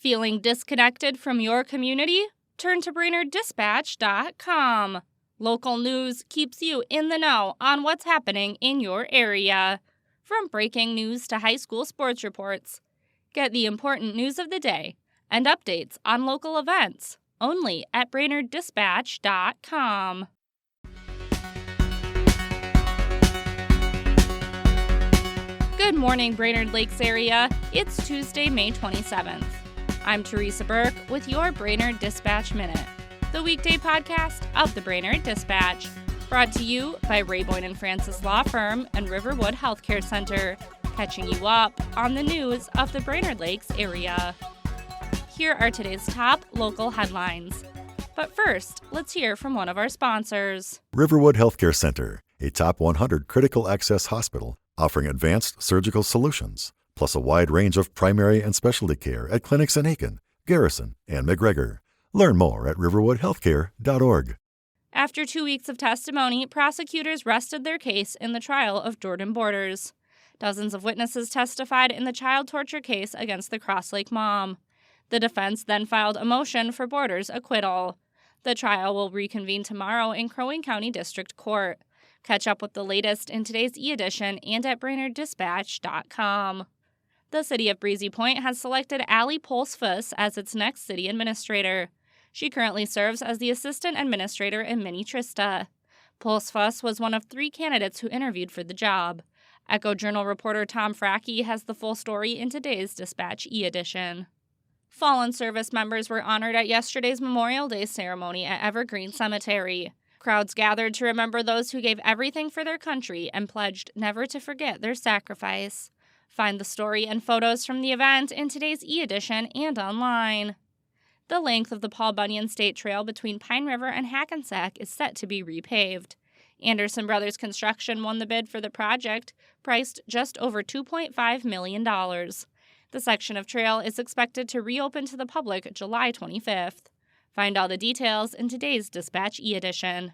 Feeling disconnected from your community? Turn to BrainerdDispatch.com. Local news keeps you in the know on what's happening in your area. From breaking news to high school sports reports, get the important news of the day and updates on local events only at BrainerdDispatch.com. Good morning, Brainerd Lakes area. It's Tuesday, May 27th. I'm Teresa Burke with your Brainerd Dispatch Minute, the weekday podcast of the Brainerd Dispatch, brought to you by Boyne & Francis Law Firm and Riverwood Healthcare Center, catching you up on the news of the Brainerd Lakes area. Here are today's top local headlines. But first, let's hear from one of our sponsors. Riverwood Healthcare Center, a top 100 critical access hospital offering advanced surgical solutions, plus a wide range of primary and specialty care at clinics in Aiken, Garrison, and McGregor. Learn more at riverwoodhealthcare.org. After 2 weeks of testimony, prosecutors rested their case in the trial of Jorden Borders. Dozens of witnesses testified in the child torture case against the Cross Lake mom. The defense then filed a motion for Borders' acquittal. The trial will reconvene tomorrow in Crow Wing County District Court. Catch up with the latest in today's e-edition and at BrainerdDispatch.com. The city of Breezy Point has selected Allie Polsfuss as its next city administrator. She currently serves as the assistant administrator in Mini Trista. Polsfuss was one of 3 candidates who interviewed for the job. Echo Journal reporter Tom Fracke has the full story in today's Dispatch e-edition. Fallen service members were honored at yesterday's Memorial Day ceremony at Evergreen Cemetery. Crowds gathered to remember those who gave everything for their country and pledged never to forget their sacrifice. Find the story and photos from the event in today's e-edition and online. The length of the Paul Bunyan State Trail between Pine River and Hackensack is set to be repaved. Anderson Brothers Construction won the bid for the project, priced just over $2.5 million. The section of trail is expected to reopen to the public July 25th. Find all the details in today's Dispatch e-edition.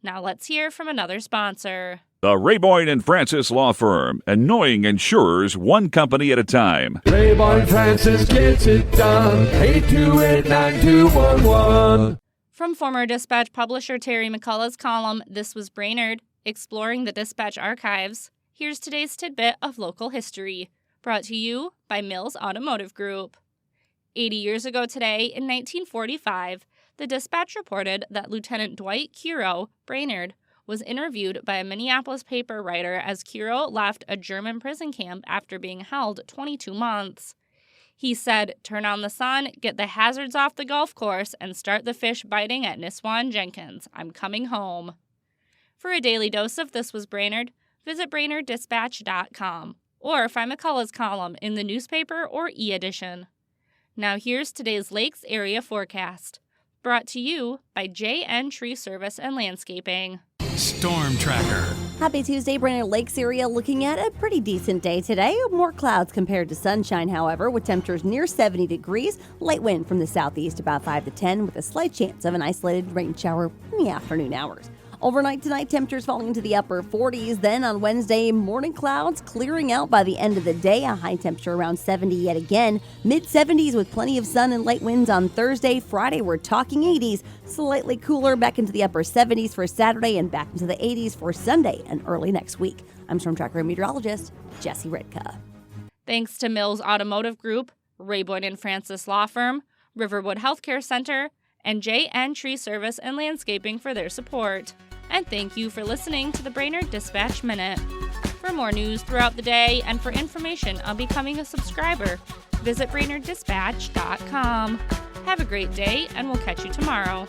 Now let's hear from another sponsor. The Boyne & Francis Law Firm, annoying insurers one company at a time. Boyne & Francis gets it done. 828-9211. From former Dispatch publisher Terry McCullough's column, This Was Brainerd, Exploring the Dispatch Archives, here's today's tidbit of local history, brought to you by Mills Automotive Group. 80 years ago today, in 1945, the Dispatch reported that Lieutenant Dwight Kiro, Brainerd, was interviewed by a Minneapolis paper writer as Kiro left a German prison camp after being held 22 months. He said, "Turn on the sun, get the hazards off the golf course, and start the fish biting at Niswan Jenkins. I'm coming home." For a daily dose of This Was Brainerd, visit BrainerdDispatch.com or find McCullough's column in the newspaper or e-edition. Now here's today's Lakes area forecast, brought to you by JN Tree Service and Landscaping. Storm Tracker. Happy Tuesday, Brainerd Lakes area, looking at a pretty decent day today. More clouds compared to sunshine, however, with temperatures near 70 degrees. Light wind from the southeast about 5 to 10 with a slight chance of an isolated rain shower in the afternoon hours. Overnight tonight, temperatures falling into the upper 40s. Then on Wednesday, morning clouds clearing out by the end of the day. A high temperature around 70 yet again. Mid-70s with plenty of sun and light winds on Thursday. Friday, we're talking 80s. Slightly cooler, back into the upper 70s for Saturday and back into the 80s for Sunday and early next week. I'm Storm Tracker and meteorologist Jesse Ritka. Thanks to Mills Automotive Group, Boyne & Francis Law Firm, Riverwood Healthcare Center, and JN Tree Service and Landscaping for their support. And thank you for listening to the Brainerd Dispatch Minute. For more news throughout the day and for information on becoming a subscriber, visit BrainerdDispatch.com. Have a great day, and we'll catch you tomorrow.